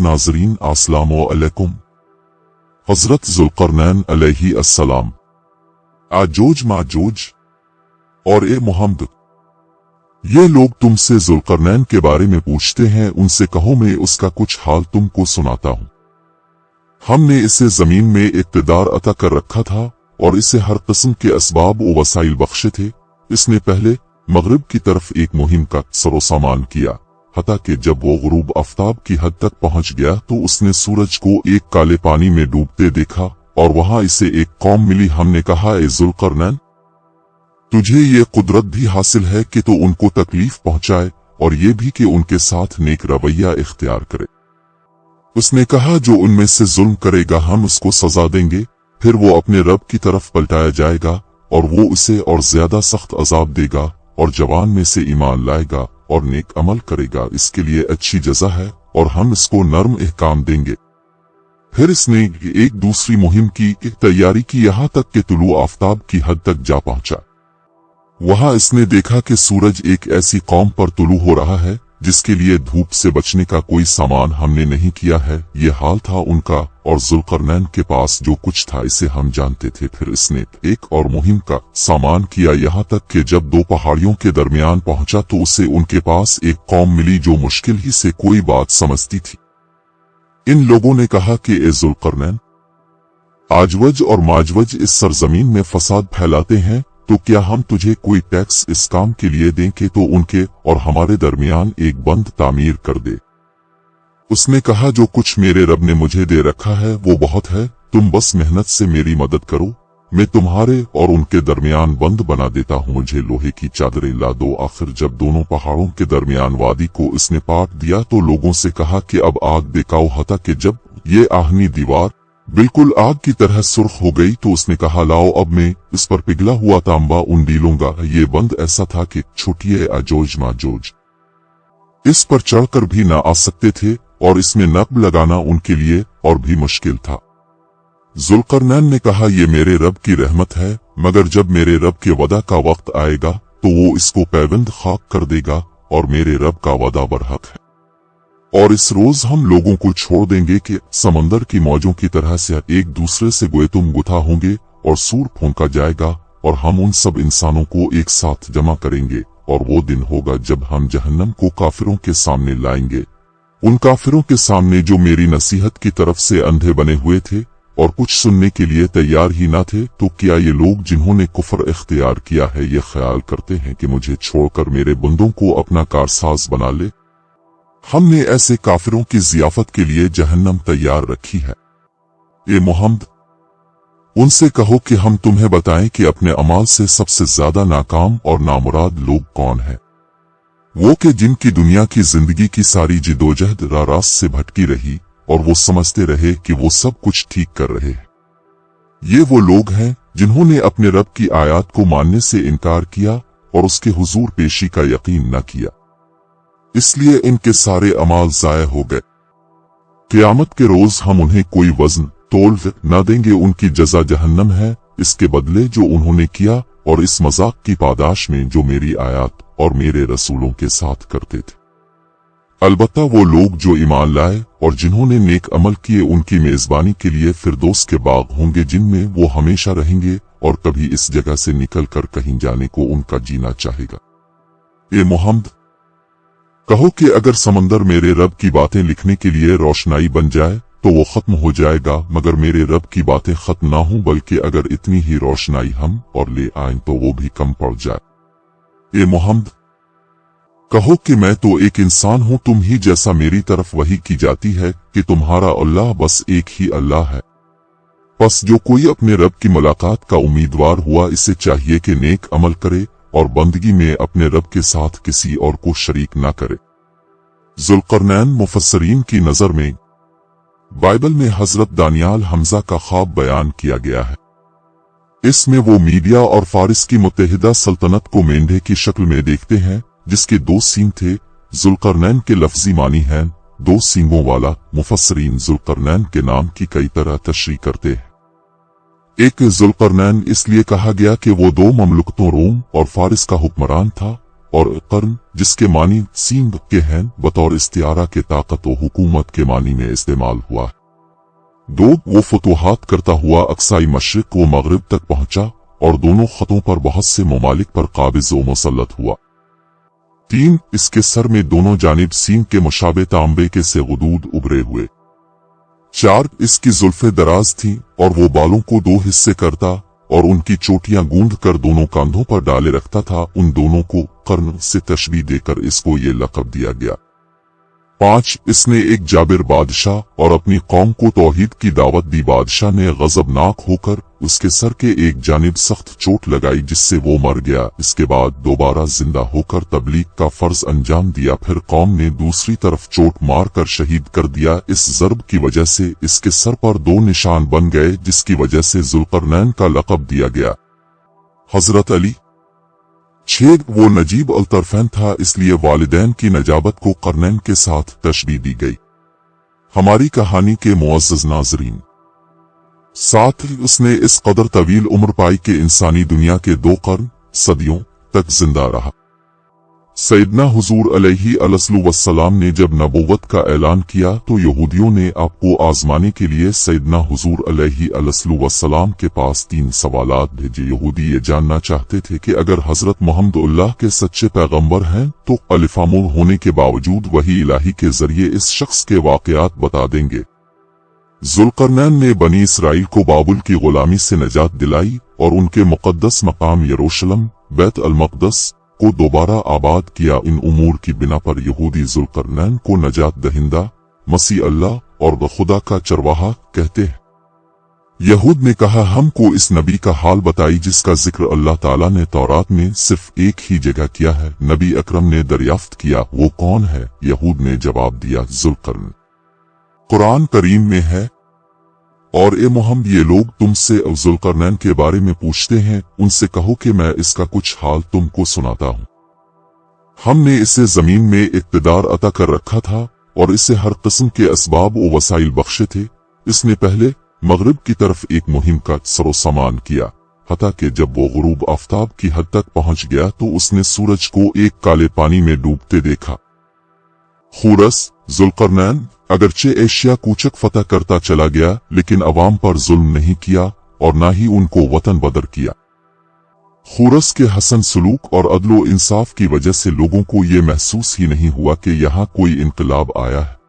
नाज़रीन अस्सलामु अलैकुम। हज़रत ज़ुल्क़रनैन अलैहि अस्सलाम। आजोज माजोज और ए मोहम्मद, ये लोग तुमसे ज़ुल्क़रनैन के बारे में पूछते हैं, उनसे कहो मैं उसका कुछ हाल तुमको सुनाता हूँ। हमने इसे जमीन में इक़्तिदार अता कर रखा था और इसे हर किस्म के असबाब व वसाइल बख्शे थे। इसने पहले मगरिब की तरफ एक मुहिम का सरोसामान किया, हता कि जब वो गुरूब आफ्ताब की हद तक पहुंच गया तो उसने सूरज को एक काले पानी में डूबते देखा और वहां इसे एक कौम मिली। हमने कहा, ए ज़ुल्क़रनैन, तुझे ये कुदरत भी हासिल है कि तो उनको तकलीफ पहुंचाए और ये भी कि उनके साथ नेक रवैया इख्तियार करे। उसने कहा, जो उनमें से जुल्म करेगा हम उसको सजा देंगे, फिर वो अपने रब की तरफ पलटाया जाएगा और वो उसे और ज्यादा सख्त अजाब देगा, और जवान में से ईमान लाएगा और नेक अमल करेगा, इसके लिए अच्छी जज़ा है और हम इसको नर्म इहकाम देंगे। फिर इसने एक दूसरी मुहिम की तैयारी की, यहाँ तक कि तुलू आफ्ताब की हद तक जा पहुंचा। वहां इसने देखा कि सूरज एक ऐसी कौम पर तुलू हो रहा है जिसके लिए धूप से बचने का कोई सामान हमने नहीं किया है। ये हाल था उनका, और ज़ुल्क़रनैन के पास जो कुछ था इसे हम जानते थे। फिर इसने एक और मुहिम का सामान किया, यहाँ तक कि जब दो पहाड़ियों के दरमियान पहुंचा तो उसे उनके पास एक कौम मिली जो मुश्किल ही से कोई बात समझती थी। इन लोगों ने कहा कि ए ज़ुल्क़रनैन, आजवज और माजवज इस सरजमीन में फसाद फैलाते हैं, तो क्या हम तुझे कोई टैक्स इस काम के लिए दें कि तो उनके और हमारे दरमियान एक बंद तामीर कर दे। उसने कहा, जो कुछ मेरे रब ने मुझे दे रखा है वो बहुत है, तुम बस मेहनत से मेरी मदद करो, मैं तुम्हारे और उनके दरमियान बंद बना देता हूँ। मुझे लोहे की चादरें ला दो। आखिर जब दोनों पहाड़ों के दरमियान वादी को इसने पाट दिया तो लोगों से कहा कि अब आग दिखाओ, हता कि जब ये आहनी दीवार बिल्कुल आग की तरह सुर्ख हो गई तो उसने कहा, लाओ अब मैं इस पर पिघला हुआ तांबा उंडी लूंगा। ये बंद ऐसा था कि छोटिए आजोज माजोज इस पर चढ़कर भी ना आ सकते थे और इसमें नक्ब लगाना उनके लिए और भी मुश्किल था। ज़ुल्क़रनैन ने कहा, ये मेरे रब की रहमत है, मगर जब मेरे रब के वदा का वक्त आएगा तो वो इसको पैबंद खाक कर देगा और मेरे रब का वदा बरहक है। और इस रोज हम लोगों को छोड़ देंगे कि समंदर की मौजों की तरह से एक दूसरे से गोए तुम गुथा होंगे और सूर फूंका जाएगा, और हम उन सब इंसानों को एक साथ जमा करेंगे, और वो दिन होगा जब हम जहन्नम को काफिरों के सामने लाएंगे, उन काफिरों के सामने जो मेरी नसीहत की तरफ से अंधे बने हुए थे और कुछ सुनने के लिए तैयार ही ना थे। तो क्या ये लोग जिन्होंने कुफ्र इख्तियार किया है ये ख्याल करते हैं कि मुझे छोड़कर मेरे बंदों को अपना कारसाज बना ले? हमने ऐसे काफिरों की जियाफत के लिए जहन्नम तैयार रखी है। ए मोहम्मद, उनसे कहो कि हम तुम्हें बताएं कि अपने अमाल से सबसे ज्यादा नाकाम और नामुराद लोग कौन हैं। वो कि जिनकी दुनिया की जिंदगी की सारी जिदोजहद रास्त से भटकी रही और वो समझते रहे कि वो सब कुछ ठीक कर रहे हैं। ये वो लोग हैं जिन्होंने अपने रब की आयत को मानने से इनकार किया और उसके हुजूर पेशी का यकीन न किया, इसलिए इनके सारे अमाल जाया हो गए। क़यामत के रोज हम उन्हें कोई वजन तोल न देंगे, उनकी जजा जहन्नम है, इसके बदले जो उन्होंने किया और इस मजाक की पादाश में जो मेरी आयत और मेरे रसूलों के साथ करते थे। अलबत्ता वो लोग जो ईमान लाए और जिन्होंने नेक अमल किए, उनकी मेजबानी के लिए फिरदौस के बाग होंगे जिनमें वो हमेशा रहेंगे और कभी इस जगह से निकल कर कहीं जाने को उनका जीना चाहेगा। ए मोहम्मद, कहो कि अगर समंदर मेरे रब की बातें लिखने के लिए रोशनाई बन जाए तो वो खत्म हो जाएगा, मगर मेरे रब की बातें खत्म ना हो, बल्कि अगर इतनी ही रोशनाई हम और ले आएं तो वो भी कम पड़ जाए। ए मोहम्मद, कहो कि मैं तो एक इंसान हूं तुम ही जैसा, मेरी तरफ वही की जाती है कि तुम्हारा अल्लाह बस एक ही अल्लाह है। बस जो कोई अपने रब की मुलाकात का उम्मीदवार हुआ, इसे चाहिए कि नेक अमल करे और बंदगी में अपने रब के साथ किसी और को शरीक ना करे। ज़ुल्क़रनैन मुफस्सरीन की नजर में बाइबल में हजरत दानियाल हमजा का ख्वाब बयान किया गया है। इसमें वो मीडिया और फारिस की मुत्तहिदा सल्तनत को मेंढे की शक्ल में देखते हैं जिसके दो सींग थे। ज़ुल्क़रनैन के लफ्जी मानी हैं दो सींगों वाला। मुफस्सरीन ज़ुल्क़रनैन के नाम की कई तरह तशरीह करते हैं। एक ज़ुल्क़रनैन इसलिए कहा गया कि वो दो ममलुकतों रोम और फारिस का हुक्मरान था और कर्न जिसके मानी सींग के हैं बतौर इस्तियारा के ताकत व हुकूमत के मानी में इस्तेमाल हुआ। 2 वो फतुहात करता हुआ अक्साई मशरिक व मगरिब तक पहुंचा और दोनों खतों पर बहुत से ममालिक पर काबिज व मुसल्लत हुआ। 3 इसके सर में दोनों जानिब सींग के मुशाबे तांबे के से गुदूद उभरे हुए। 4 इसकी जुल्फे दराज थीं और वो बालों को 2 हिस्से करता और उनकी चोटियां गूंद कर दोनों कांधों पर डाले रखता था। उन दोनों को कर्न से तशबीह देकर इसको ये लक़ब दिया गया। 5 इसने एक जाबिर बादशाह और अपनी कौम को तौहीद की दावत दी। बादशाह ने गजबनाक होकर उसके सर के एक जानिब सख्त चोट लगाई जिससे वो मर गया। इसके बाद दोबारा जिंदा होकर तबलीग का फर्ज अंजाम दिया। फिर कौम ने दूसरी तरफ चोट मारकर शहीद कर दिया। इस ज़र्ब की वजह से इसके सर पर 2 निशान बन गए जिसकी वजह से ज़ुल्करनैन का लक़ब दिया गया। हजरत अली 6 वो नजीब अल तरफैन था इसलिए वालिदैन की नजाबत को करनैन के साथ तशबीह दी गई। हमारी कहानी के मुअज़्ज़ज़ नाज़रीन, 7 उसने इस कदर तवील उम्र पाई कि इंसानी दुनिया के 2 कर्न सदियों तक जिंदा रहा। सैयदना हुजूर अलैहि अस्सलाम ने जब नबूवत का ऐलान किया तो यहूदियों ने आपको आजमाने के लिए सैयदना हुजूर अलैहि अस्सलाम के पास 3 सवालात भेजे। यहूदी ये जानना चाहते थे कि अगर हजरत मोहम्मद के सच्चे पैगंबर हैं तो खलीफामुल होने के बावजूद वही इलाही के जरिए इस शख्स के वाकयात बता देंगे। ज़ुल्करनैन ने बनी इसराइल को बाबुल की गुलामी से निजात दिलाई और उनके मुक़द्दस मकाम यरूशलेम बैत अल मक़दस को दोबारा आबाद किया। इन उमूर की बिना पर यहूदी ज़ुल्करनैन को नजात दहिंदा, मसीह अल्लाह और खुदा का चरवाहा कहते हैं। यहूद ने कहा, हमको इस नबी का हाल बताई जिसका जिक्र अल्लाह ताला ने तौरात में सिर्फ एक ही जगह किया है। नबी अकरम ने दरियाफ्त किया, वो कौन है? यहूद ने जवाब दिया, ज़ुल्करनैन। कुरान करीम में है, और ए मोहम्मद ये लोग तुमसे ज़ुल्करनैन के बारे में पूछते हैं, उनसे कहो कि मैं इसका कुछ हाल तुमको सुनाता हूँ। हमने इसे जमीन में इक़्तिदार अता कर रखा था और इसे हर किस्म के असबाब व वसाइल बख्शे थे। इसने पहले मगरिब की तरफ एक मुहिम का सरोसामान किया, हता कि जब वो गुरूब आफ्ताब की हद तक पहुंच गया तो उसने सूरज को एक काले पानी में डूबते देखा। खुरस ज़ुल्करनैन अगरचे एशिया कूचक फतह करता चला गया लेकिन अवाम पर जुल्म नहीं किया और न ही उनको वतन बदर किया। खुरस के हसन सलूक और अदलो इंसाफ की वजह से लोगों को ये महसूस ही नहीं हुआ कि यहाँ कोई इनकलाब आया है।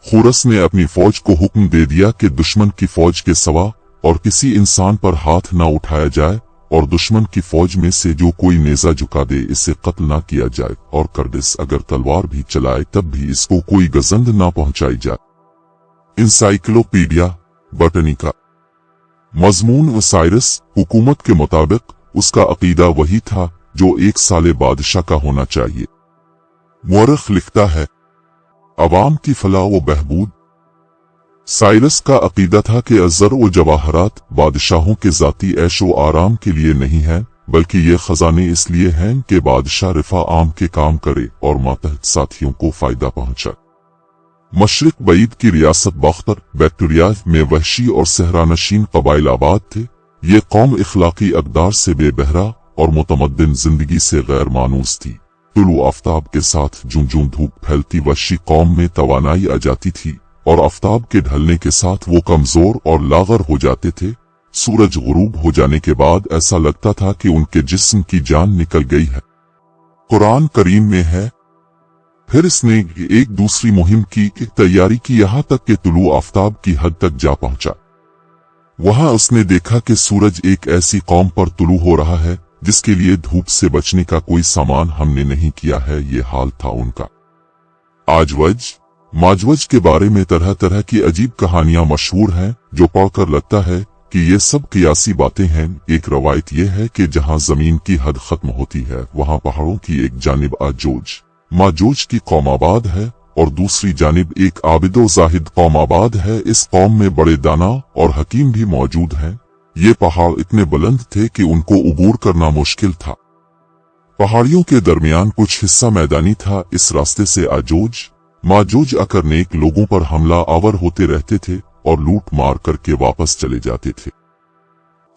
खुरस ने अपनी फौज को हुक्म दे दिया कि दुश्मन की फौज के सिवा और किसी इंसान पर हाथ न उठाया जाए और दुश्मन की फौज में से जो कोई नेजा झुका दे इसे कत्ल न किया जाए और कर्दिस अगर तलवार भी चलाए तब भी इसको कोई गजंद न पहुंचाई जाए। Encyclopedia Britannica. मजमून साइरस हुकूमत के मुताबिक उसका अकीदा वही था जो एक साले बादशाह का होना चाहिए। मुअर्रिख लिखता है, अवाम की फलाह व बहबूद। साइरस का अकीदा था कि अज़र व जवाहरात बादशाहों के ज़ाती ऐश व आराम के लिए नहीं है बल्कि ये खजाने इसलिए हैं कि बादशाह रिफा आम के काम करे और मातहत साथियों को फायदा पहुंचाए। मशरिक बईद की रियासत बाख्तर बैक्टीरिया में वहशी और सहरानशीन कबाइल आबाद थे। ये कौम इखलाकी अक़दार से बेबहरा और मुतमद्दिन जिंदगी से गैर मानूस थी। तुलू आफ्ताब के साथ जूं जूं धूप फैलती वहशी कौम में तवानाई आ जाती थी और आफ्ताब के ढलने के साथ वो कमजोर और लागर हो जाते थे। सूरज गुरूब हो जाने के बाद ऐसा लगता था कि उनके जिस्म की जान निकल गई है। कुरान करीम में है, फिर इसने एक दूसरी मुहिम की तैयारी की यहाँ तक कि तुलू आफ्ताब की हद तक जा पहुंचा। वहां उसने देखा कि सूरज एक ऐसी कौम पर तुलू हो रहा है जिसके लिए धूप से बचने का कोई सामान हमने नहीं किया है। ये हाल था उनका। आजवज माजवज के बारे में तरह तरह की अजीब कहानियां मशहूर हैं जो पढ़कर लगता है कि ये सब कियासी बातें हैं। एक रवायत यह है कि जहां जमीन की हद खत्म होती है वहां पहाड़ों की एक जानिब आजोज माजोज की कौम आबाद है और दूसरी जानिब एक आबिदो जाहिद कौम आबाद है। इस कौम में बड़े दाना और हकीम भी मौजूद हैं। ये पहाड़ इतने बुलंद थे कि उनको उबूर करना मुश्किल था। पहाड़ियों के दरमियान कुछ हिस्सा मैदानी था। इस रास्ते से आजोज माजोज आकर नेक लोगों पर हमला आवर होते रहते थे और लूट मार करके वापस चले जाते थे।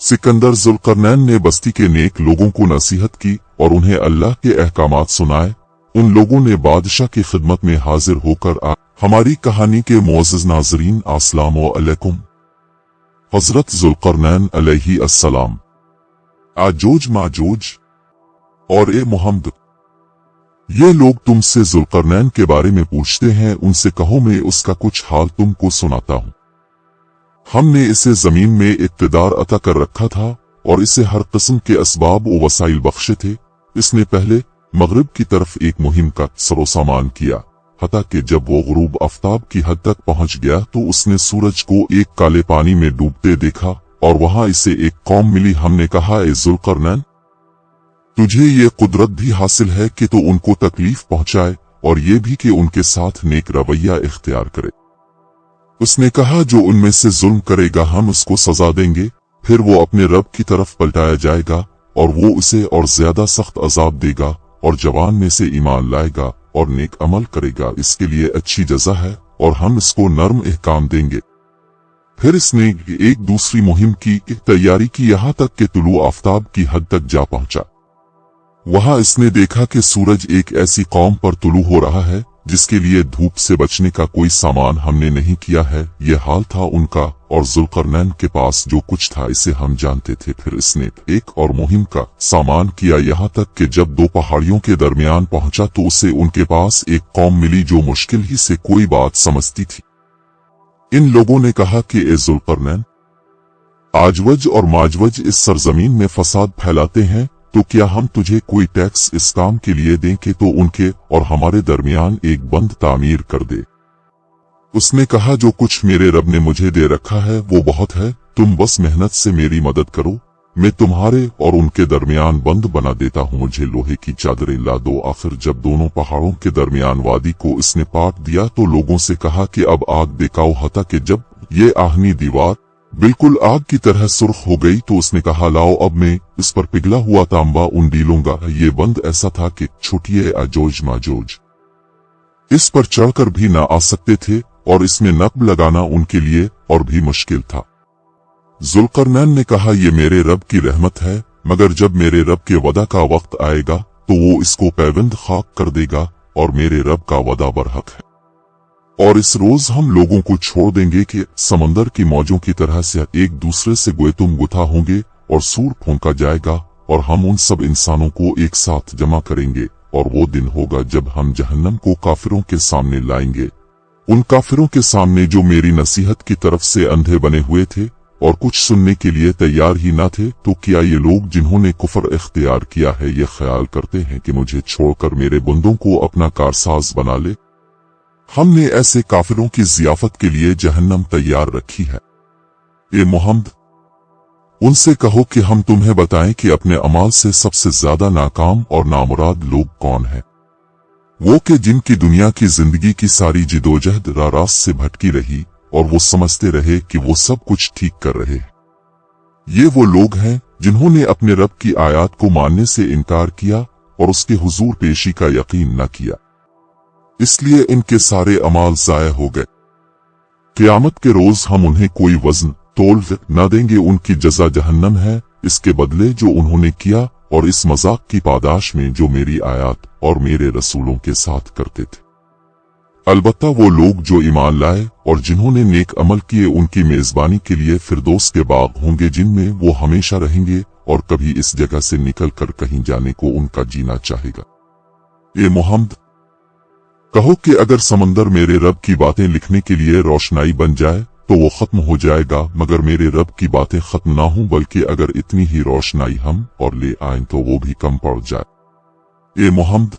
सिकंदर जुल्करनैन ने बस्ती के नेक लोगों को नसीहत की और उन्हें अल्लाह के अहकामात सुनाए। उन लोगों ने बादशाह की खिदमत में हाजिर होकर हमारी कहानी के मुअज़्ज़ज़ नाज़रीन अस्सलामु अलैकुम। हज़रत जुल्करनैन अलैहि अस्सलाम। याजूज माजूज और ए मुहम्मद, ये लोग तुमसे जुल्करनैन के बारे में पूछते हैं, उनसे कहो मैं उसका कुछ हाल तुमको सुनाता हूँ। हमने इसे जमीन में इक़्तिदार अता कर रखा था और इसे हर किस्म के असबाब व वसाइल बख्शे थे। इसने पहले मगरिब की तरफ एक मुहिम का सरोसामान किया, हता कि जब वो गुरूब आफ्ताब की हद तक पहुंच गया तो उसने सूरज को एक काले पानी में डूबते देखा और वहां इसे एक कौम मिली। हमने कहा, ए जुल्करनैन, तुझे ये कुदरत भी हासिल है कि तो उनको तकलीफ पहुंचाए और ये भी कि उनके साथ नेक रवैया इख्तियार करे। उसने कहा, जो उनमें से जुल्म करेगा हम उसको सजा देंगे, फिर वो अपने रब की तरफ पलटाया जाएगा और वो उसे और ज्यादा सख्त अजाब देगा, और जवान में से ईमान लाएगा और नेक अमल करेगा, इसके लिए अच्छी जज़ा है और हम इसको नर्म इहकाम देंगे। फिर इसने एक दूसरी मुहिम की तैयारी की, यहाँ तक कि तुलू आफ्ताब की हद तक जा पहुंचा। वहां इसने देखा कि सूरज एक ऐसी कौम पर तुलू हो रहा है जिसके लिए धूप से बचने का कोई सामान हमने नहीं किया है। ये हाल था उनका, और जुल्करनैन के पास जो कुछ था इसे हम जानते थे। फिर इसने एक और मुहिम का सामान किया, यहाँ तक कि जब दो पहाड़ियों के दरमियान पहुंचा तो उसे उनके पास एक कौम मिली जो मुश्किल ही से कोई बात समझती थी। इन लोगों ने कहा कि ए जुल्करनैन, आजवज और माजवज इस सरजमीन में फसाद फैलाते हैं, तो क्या हम तुझे कोई टैक्स इस काम के लिए दें कि तो उनके और हमारे दरमियान एक बंद तामीर कर दे। उसने कहा, जो कुछ मेरे रब ने मुझे दे रखा है वो बहुत है, तुम बस मेहनत से मेरी मदद करो, मैं तुम्हारे और उनके दरमियान बंद बना देता हूँ। मुझे लोहे की चादरें ला दो। आखिर जब दोनों पहाड़ों के दरमियान वादी को इसने पाट दिया तो लोगों से कहा कि अब आग दिखाओ, हता कि जब ये आहनी दीवार बिल्कुल आग की तरह सुर्ख हो गई तो उसने कहा, लाओ अब मैं इस पर पिघला हुआ तांबा उंडी लूंगा। ये बंद ऐसा था कि छुटिए याजूज माजूज इस पर चढ़कर भी ना आ सकते थे और इसमें नक्ब लगाना उनके लिए और भी मुश्किल था। जुल्करनैन ने कहा, ये मेरे रब की रहमत है, मगर जब मेरे रब के वदा का वक्त आएगा तो वो इसको पैबंद खाक कर देगा और मेरे रब का वदा बरहक है। और इस रोज हम लोगों को छोड़ देंगे कि समंदर की मौजों की तरह से एक दूसरे से गोए तुम गुथा होंगे और सूर फूंका जाएगा, और हम उन सब इंसानों को एक साथ जमा करेंगे, और वो दिन होगा जब हम जहन्नम को काफिरों के सामने लाएंगे, उन काफिरों के सामने जो मेरी नसीहत की तरफ से अंधे बने हुए थे और कुछ सुनने के लिए तैयार ही न थे। तो क्या ये लोग जिन्होंने कुफर इख्तियार किया है ये ख्याल करते हैं कि मुझे छोड़कर मेरे बंदों को अपना कारसाज बना ले? हमने ऐसे काफिरों की जियाफत के लिए जहन्नम तैयार रखी है। ए मुहम्मद, उनसे कहो कि हम तुम्हें बताएं कि अपने अमाल से सबसे ज्यादा नाकाम और नामुराद लोग कौन हैं। वो कि जिनकी दुनिया की जिंदगी की सारी जिदोजहद रास्त से भटकी रही और वो समझते रहे कि वो सब कुछ ठीक कर रहे हैं। ये वो लोग हैं जिन्होंने अपने रब की आयत को मानने से इनकार किया और उसके हुजूर पेशी का यकीन न किया, इसलिए इनके सारे अमाल जाया हो गए। क़यामत के रोज हम उन्हें कोई वजन तोल न देंगे, उनकी जज़ा जहन्नम है इसके बदले जो उन्होंने किया और इस मजाक की पादाश में जो मेरी आयत और मेरे रसूलों के साथ करते थे। अलबत्ता वो लोग जो ईमान लाए और जिन्होंने नेक अमल किए उनकी मेजबानी के लिए फिरदौस के बाग होंगे जिनमें वो हमेशा रहेंगे और कभी इस जगह से निकल कर कहीं जाने को उनका जीना चाहेगा। ए मुहम्मद, कहो कि अगर समंदर मेरे रब की बातें लिखने के लिए रोशनाई बन जाए तो वो खत्म हो जाएगा, मगर मेरे रब की बातें खत्म ना हों, बल्कि अगर इतनी ही रोशनाई हम और ले आएं तो वो भी कम पड़ जाए। ए मोहम्मद,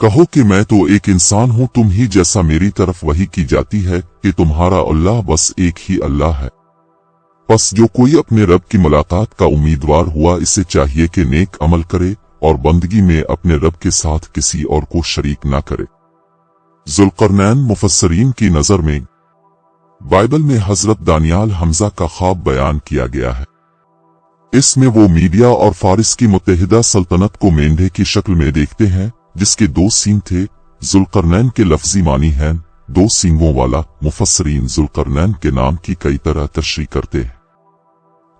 कहो कि मैं तो एक इंसान हूं तुम ही जैसा, मेरी तरफ वही की जाती है कि तुम्हारा अल्लाह बस एक ही अल्लाह है। बस जो कोई अपने रब की मुलाकात का उम्मीदवार हुआ इसे चाहिए कि नेक अमल करे और बंदगी में अपने रब के साथ किसी और को शरीक ना करे। जुल्करनैन मुफस्सरीन की नजर में बाइबल में हजरत दानियाल हमजा का ख्वाब बयान किया गया है। इसमें वो मीडिया और फारिस की मुत्तहिदा सल्तनत को मेंढे की शक्ल में देखते हैं जिसके 2 सींग थे। जुल्करनैन के लफ्जी मानी है 2 सींगों वाला। मुफस्सरीन जुल्करनैन के नाम की कई तरह तशरीह करते हैं।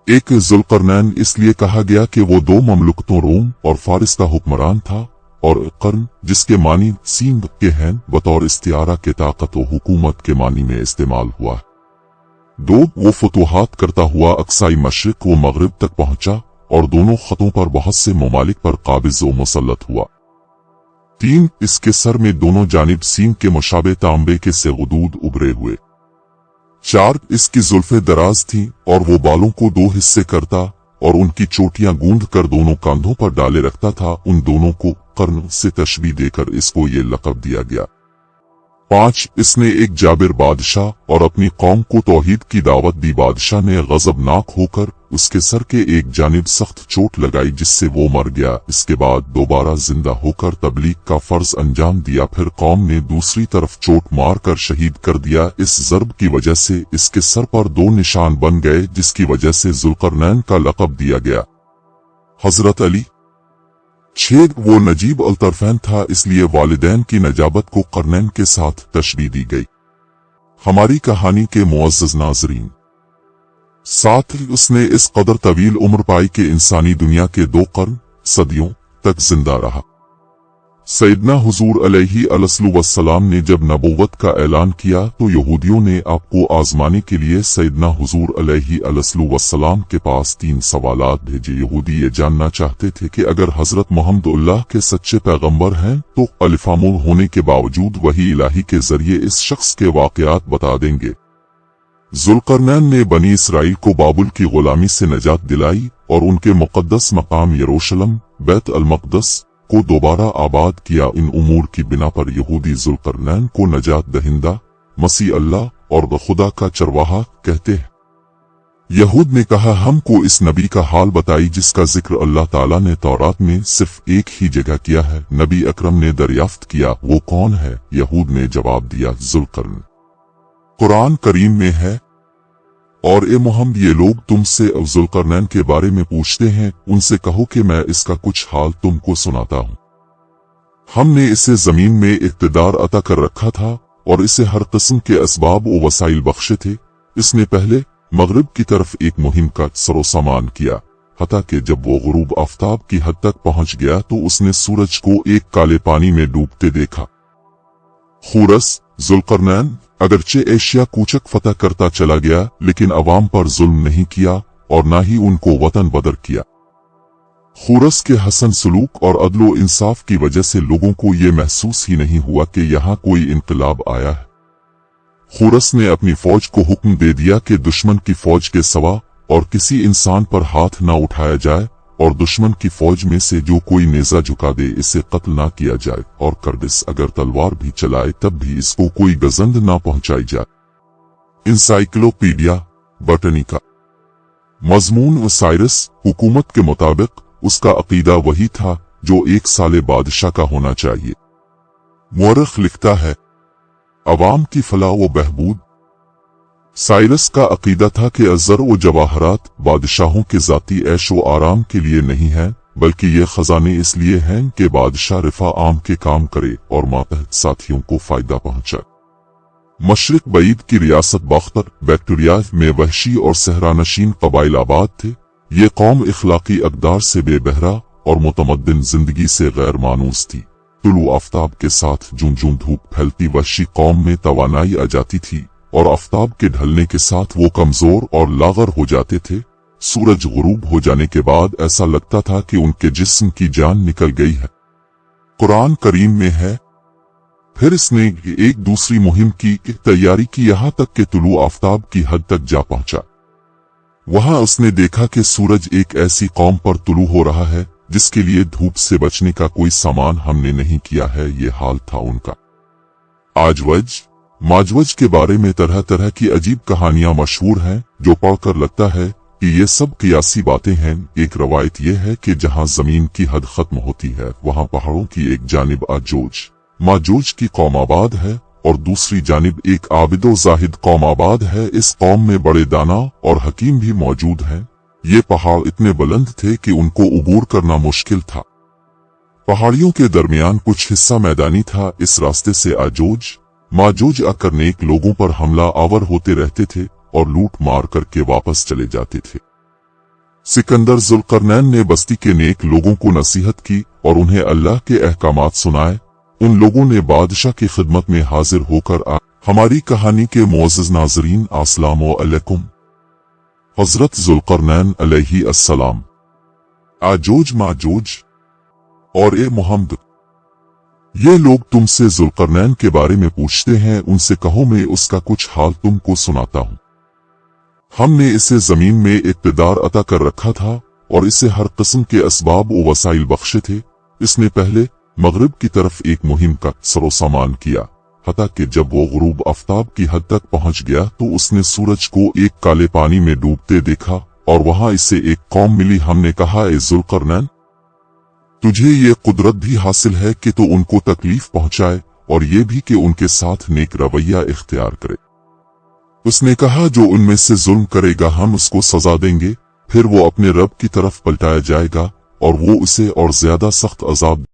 एक जुल्करनैन इसलिए कहा गया कि वो दो ममलुकतों रोम और फारिस का हुक्मरान था, और कर्न जिसके मानी सींग के हैं बतौर इस्तियारा के ताकत व हुकूमत के मानी में इस्तेमाल हुआ। दो, वो फतूहात करता हुआ अक्साई मशरिक व मगरिब तक पहुंचा और दोनों खतों पर बहुत से ममालिक पर काबिज व मुसल्लत हुआ। 3, इसके सर में दोनों जानिब सींग के मुशाबे तांबे के से गुदूद उभरे हुए। 4, इसकी जुल्फे दराज थीं और वो बालों को 2 हिस्से करता और उनकी चोटियां गूंद कर दोनों कांधों पर डाले रखता था। उन दोनों को कर्न से तशबीह देकर इसको ये लक़ब दिया गया। 5, इसने एक जाबिर बादशाह और अपनी कौम को तौहीद की दावत दी। बादशाह ने गज़बनाक होकर उसके सर के एक जानिब सख्त चोट लगाई जिससे वो मर गया। इसके बाद दोबारा जिंदा होकर तबलीग का फर्ज अंजाम दिया। फिर कौम ने दूसरी तरफ चोट मारकर शहीद कर दिया। इस ज़र्ब की वजह से इसके सर पर 2 निशान बन गए जिसकी वजह से जुल्करनैन का लक़ब दिया गया। हजरत अली। 6, वो नजीब अल तरफैन था इसलिए वालिदैन की नजाबत को करनैन के साथ तशबीह दी गई। हमारी कहानी के मुअज़्ज़ज़ नाज़रीन। 7, उसने इस कदर तवील उम्र पाई कि इंसानी दुनिया के 2 कर्न सदियों तक जिंदा रहा। सैयदना हुजूर अलैहि अस्सलाम ने जब नबूवत का ऐलान किया तो यहूदियों ने आपको आजमाने के लिए सैयदना हुजूर अलैहि अस्सलाम के पास 3 सवालात भेजे। यहूदी ये जानना चाहते थे कि अगर हजरत मोहम्मद के सच्चे पैगंबर हैं तो अलिफामुल होने के बावजूद वही इलाही के जरिए इस शख्स के वाकयात बता देंगे। जुल्करनैन ने बनी इसराइल को बाबुल की गुलामी से निजात दिलाई और उनके मुकद्दस मकाम यरूशलेम बैत अल मक़दस को दोबारा आबाद किया। इन उमूर की बिना पर यहूदी जुल्करनैन को नजात दहिंदा, मसीह अल्लाह और खुदा का चरवाहा कहते हैं। यहूद ने कहा, हमको इस नबी का हाल बताई जिसका जिक्र अल्लाह ताला ने तौरात में सिर्फ एक ही जगह किया है। नबी अकरम ने दरियाफ्त किया, वो कौन है? यहूद ने जवाब दिया, जुल्करनैन। कुरान करीम में है, और ए मोहम्मद ये लोग तुमसे जुल्करनैन के बारे में पूछते हैं, उनसे कहो कि मैं इसका कुछ हाल तुमको सुनाता हूँ। हमने इसे जमीन में इक़्तिदार अता कर रखा था और इसे हर किस्म के असबाब व वसाइल बख्शे थे। इसने पहले मगरिब की तरफ एक मुहिम का सरोसामान किया, हता कि जब वो गुरूब आफ्ताब की हद तक पहुंच गया तो उसने सूरज को एक काले पानी में डूबते देखा। खुरस। जुल्करनैन अगरचे एशिया कूचक फतह करता चला गया लेकिन अवाम पर जुल्म नहीं किया और न ही उनको वतन बदर किया। खुरस के हसन सलूक और अदलो इंसाफ की वजह से लोगों को ये महसूस ही नहीं हुआ कि यहाँ कोई इनकलाब आया है। खुरस ने अपनी फौज को हुक्म दे दिया कि दुश्मन की फौज के सिवा और किसी इंसान पर हाथ न उठाया जाए और दुश्मन की फौज में से जो कोई नेजा झुका दे इसे कत्ल ना किया जाए और कर्दिस अगर तलवार भी चलाए तब भी इसको कोई गजंद ना पहुंचाई जाए। Encyclopedia Britannica. मजमून साइरस हुकूमत के मुताबिक उसका अकीदा वही था जो एक साले बादशाह का होना चाहिए। मुअर्रिख लिखता है, अवाम की फलाह व बहबूद। साइरस का अकीदा था कि अज़र व जवाहरात बादशाहों के जाती ऐश व आराम के लिए नहीं है बल्कि ये खजाने इसलिए हैं कि बादशाह रिफा आम के काम करे और मातहत साथियों को फायदा पहुंचाए। मशरिक बईद की रियासत बाख्तर बैक्टीरिया में वहशी और सहरानशीन कबाइल आबाद थे। ये कौम इखलाकी अकदार से बेबहरा और मुतमद्दिन जिंदगी से गैर मानूस थी। तुलू आफ्ताब के साथ जूं जूं धूप फैलती वहशी कौम में तवानाई आ जाती थी और आफ्ताब के ढलने के साथ वो कमजोर और लागर हो जाते थे। सूरज गुरूब हो जाने के बाद ऐसा लगता था कि उनके जिस्म की जान निकल गई है। कुरान करीम में है, फिर इसने एक दूसरी मुहिम की तैयारी की यहाँ तक कि तुलू आफ्ताब की हद तक जा पहुंचा। वहां उसने देखा कि सूरज एक ऐसी कौम पर तुलू हो रहा है जिसके लिए धूप से बचने का कोई सामान हमने नहीं किया है। ये हाल था उनका। आजवज माजवज के बारे में तरह तरह की अजीब कहानियां मशहूर हैं जो पढ़कर लगता है कि ये सब कियासी बातें हैं। एक रवायत यह है कि जहां जमीन की हद खत्म होती है वहां पहाड़ों की एक जानिब आजोज माजोज की कौम आबाद है और दूसरी जानिब एक आबिदो जाहिद कौम आबाद है। इस कौम में बड़े दाना और हकीम भी मौजूद हैं। ये पहाड़ इतने बुलंद थे कि उनको उबूर करना मुश्किल था। पहाड़ियों के दरमियान कुछ हिस्सा मैदानी था। इस रास्ते से आजोज माजोज आकर नेक लोगों पर हमला आवर होते रहते थे और लूट मार करके वापस चले जाते थे। सिकंदर जुल्करनैन ने बस्ती के नेक लोगों को नसीहत की और उन्हें अल्लाह के अहकामात सुनाए। उन लोगों ने बादशाह की खिदमत में हाजिर होकर हमारी कहानी के मुअज़्ज़ज़ नाज़रीन अस्सलामु अलैकुम। हज़रत जुल्करनैन अलैहि अस्सलाम। याजूज माजूज और ए मुहम्मद, ये लोग तुमसे जुल्करनैन के बारे में पूछते हैं, उनसे कहो मैं उसका कुछ हाल तुमको सुनाता हूँ। हमने इसे जमीन में इक़्तिदार अता कर रखा था और इसे हर किस्म के असबाब व वसाइल बख्शे थे। इसने पहले मगरिब की तरफ एक मुहिम का सरोसामान किया, हता कि जब वो गुरूब आफ्ताब की हद तक पहुंच गया तो उसने सूरज को एक काले पानी में डूबते देखा और वहां इसे एक कौम मिली। हमने कहा, ए जुल्करनैन, तुझे ये कुदरत भी हासिल है कि तो उनको तकलीफ पहुंचाए और ये भी कि उनके साथ नेक रवैया इख्तियार करे। उसने कहा, जो उनमें से जुल्म करेगा हम उसको सजा देंगे, फिर वो अपने रब की तरफ पलटाया जाएगा और वो उसे और ज्यादा सख्त अजाब